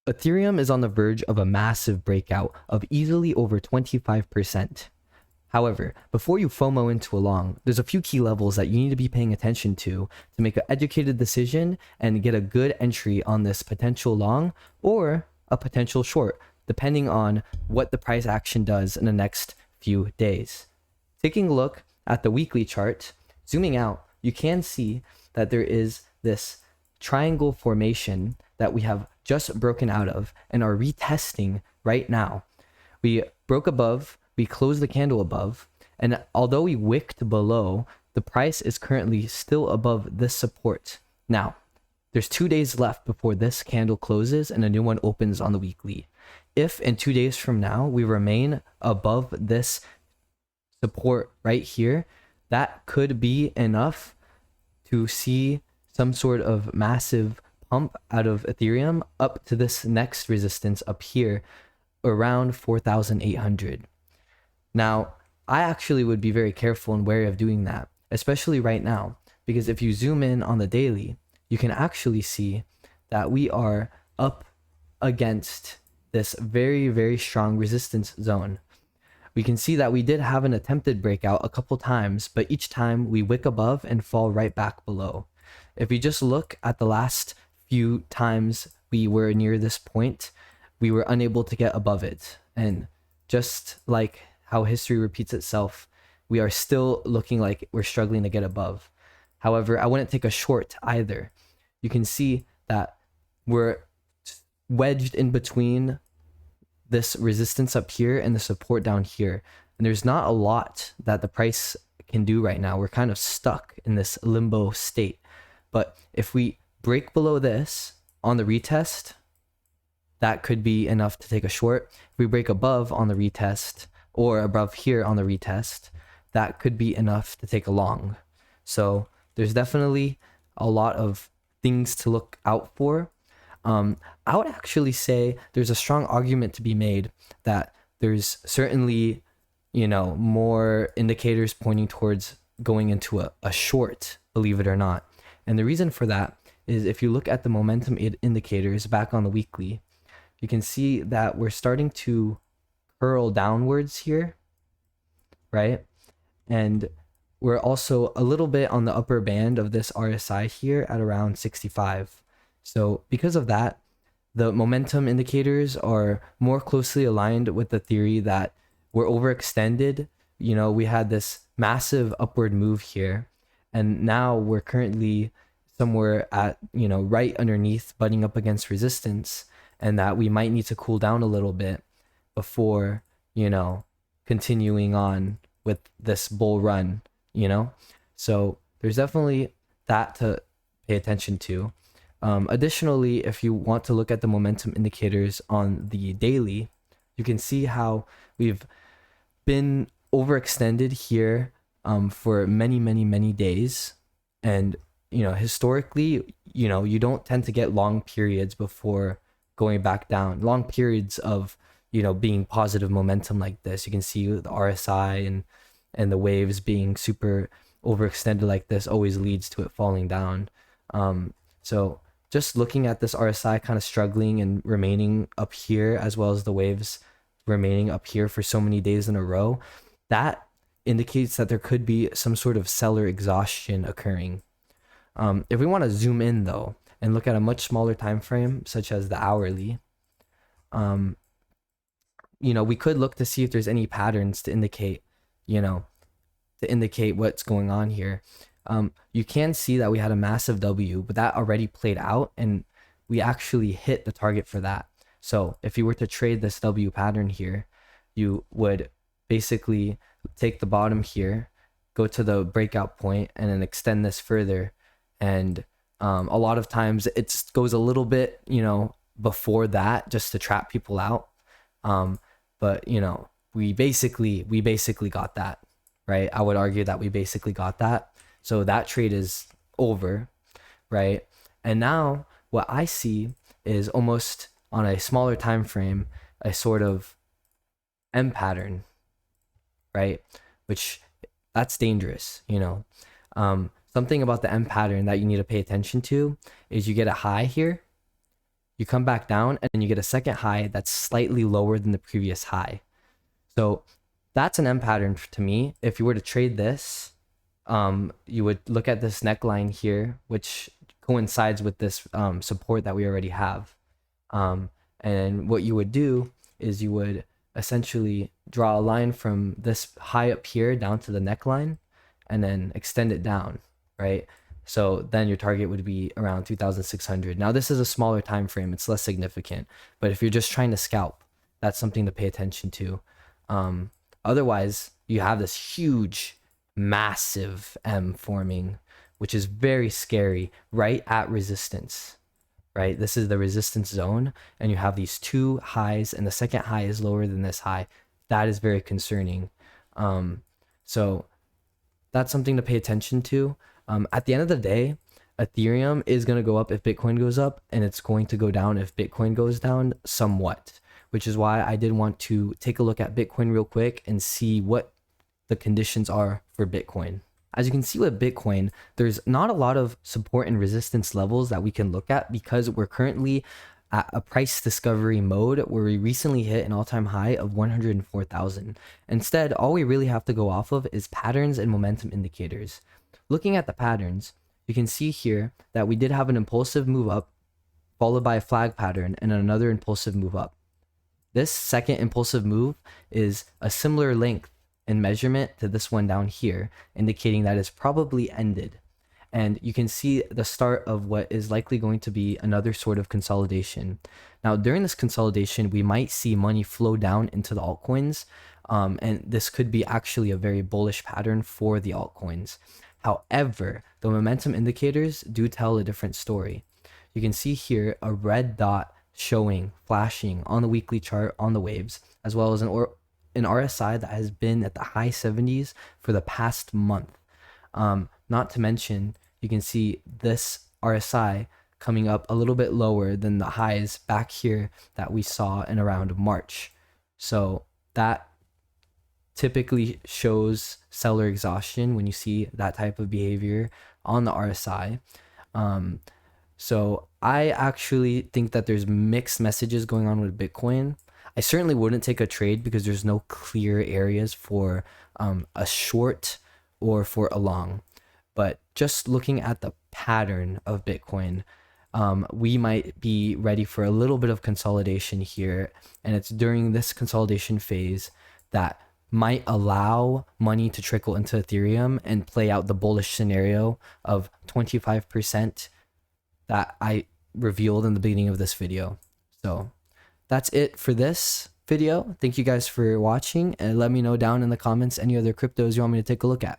Ethereum is on the verge of a massive breakout of easily over 25%. However, before you FOMO into a long, there's a few key levels that you need to be paying attention to make an educated decision and get a good entry on this potential long or a potential short, depending on what the price action does in the next few days. Taking a look at the weekly chart, zooming out, you can see that there is this triangle formation that we have just broken out of and are retesting right now. We broke above, we closed the candle above, and although we wicked below, the price is currently still above this support. Now, there's 2 days left before this candle closes and a new one opens on the weekly. If in 2 days from now we remain above this support right here, that could be enough to see some sort of massive pump out of Ethereum up to this next resistance up here around 4,800. Now, I actually would be very careful and wary of doing that, especially right now, because if you zoom in on the daily, you can actually see that we are up against this very, very strong resistance zone. We can see that we did have an attempted breakout a couple times, but each time we wick above and fall right back below. If you just look at the last few times we were near this point, we were unable to get above it. And just like how history repeats itself, we are still looking like we're struggling to get above. However, I wouldn't take a short either. You can see that we're wedged in between this resistance up here and the support down here. And there's not a lot that the price can do right now. We're kind of stuck in this limbo state. But if we break below this on the retest, that could be enough to take a short. If we break above on the retest or above here on the retest, that could be enough to take a long. So there's definitely a lot of things to look out for. I would actually say there's a strong argument to be made that there's certainly, more indicators pointing towards going into a short, believe it or not. And the reason for that is if you look at the momentum indicators back on the weekly, you can see that we're starting to curl downwards here, right? And we're also a little bit on the upper band of this RSI here at around 65. So because of that, the momentum indicators are more closely aligned with the theory that we're overextended. We had this massive upward move here, and now we're currently somewhere at, right underneath, butting up against resistance, and that we might need to cool down a little bit before, continuing on with this bull run, So there's definitely that to pay attention to. Additionally, if you want to look at the momentum indicators on the daily, you can see how we've been overextended here for many, many, many days. And, historically, you don't tend to get long periods before going back down. Long periods of, being positive momentum like this. You can see the RSI and the waves being super overextended like this always leads to it falling down. So just looking at this RSI kind of struggling and remaining up here, as well as the waves remaining up here for so many days in a row, that indicates that there could be some sort of seller exhaustion occurring. If we want to zoom in though and look at a much smaller time frame, such as the hourly, we could look to see if there's any patterns to indicate, what's going on here. You can see that we had a massive W, but that already played out and we actually hit the target for that. So if you were to trade this W pattern here, you would basically take the bottom here, go to the breakout point, and then extend this further. And a lot of times it goes a little bit, before that, just to trap people out. But we basically got that, right? I would argue that we basically got that. So that trade is over, right? And now what I see is almost on a smaller time frame, a sort of M pattern, right? Which that's dangerous, Something about the M pattern that you need to pay attention to is you get a high here, You come back down and you get a second high that's slightly lower than the previous high. So that's an M pattern to me. If you were to trade this, you would look at this neckline here, which coincides with this support that we already have. And what you would do is you would essentially draw a line from this high up here down to the neckline and then extend it down, right? So then your target would be around 2,600. Now this is a smaller time frame, it's less significant, but if you're just trying to scalp, that's something to pay attention to. Otherwise, you have this huge, massive M forming, which is very scary, right at resistance, right? This is the resistance zone, and you have these two highs, and the second high is lower than this high. That is very concerning. So that's something to pay attention to. At the end of the day, Ethereum is going to go up if Bitcoin goes up, and it's going to go down if Bitcoin goes down somewhat, which is why I did want to take a look at Bitcoin real quick and see what the conditions are for Bitcoin. As you can see with Bitcoin, there's not a lot of support and resistance levels that we can look at because we're currently at a price discovery mode where we recently hit an all-time high of 104,000. Instead, all we really have to go off of is patterns and momentum indicators. Looking at the patterns, you can see here that we did have an impulsive move up followed by a flag pattern and another impulsive move up. This second impulsive move is a similar length in measurement to this one down here, indicating that it's probably ended. And you can see the start of what is likely going to be another sort of consolidation. Now, during this consolidation, we might see money flow down into the altcoins, and this could be actually a very bullish pattern for the altcoins. However, the momentum indicators do tell a different story. You can see here a red dot showing, flashing on the weekly chart on the waves, as well as an RSI that has been at the high 70s for the past month. Not to mention, you can see this RSI coming up a little bit lower than the highs back here that we saw in around March. So that typically shows seller exhaustion when you see that type of behavior on the RSI. So I actually think that there's mixed messages going on with Bitcoin. I certainly wouldn't take a trade because there's no clear areas for a short or for a long. But just looking at the pattern of Bitcoin, we might be ready for a little bit of consolidation here. And it's during this consolidation phase that might allow money to trickle into Ethereum and play out the bullish scenario of 25% that I revealed in the beginning of this video. So that's it for this video. Thank you guys for watching, and let me know down in the comments any other cryptos you want me to take a look at.